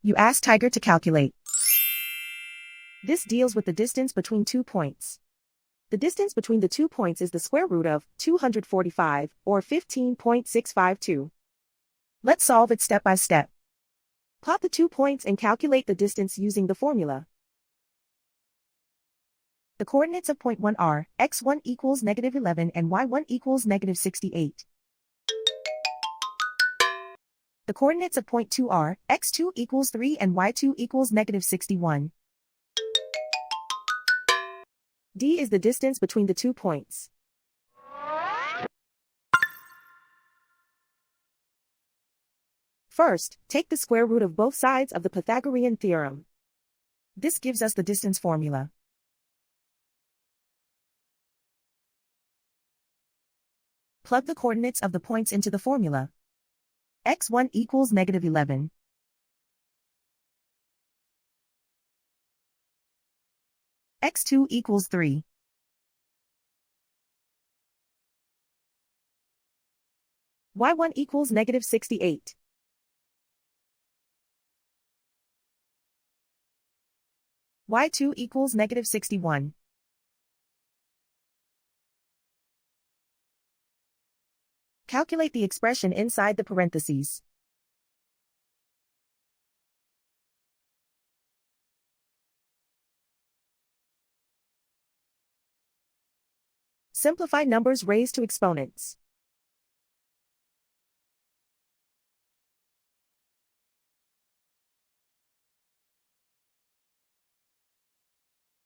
You ask Tiger to calculate. This deals with the distance between 2 points. The distance between the 2 points is the square root of 245, or 15.652. Let's solve it step by step. Plot the 2 points and calculate the distance using the formula. The coordinates of point 1 are x1 equals -11 and y1 equals -68. The coordinates of point 2 are x2 equals 3 and y2 equals -61. D is the distance between the 2 points. First, take the square root of both sides of the Pythagorean theorem. This gives us the distance formula. Plug the coordinates of the points into the formula. x1 equals -11. x2 equals 3. y1 equals -68. y2 equals -61. Calculate the expression inside the parentheses. Simplify numbers raised to exponents.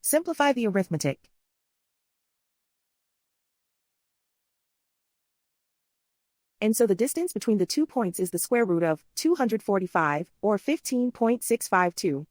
Simplify the arithmetic. And so the distance between the 2 points is the square root of 245, or 15.652.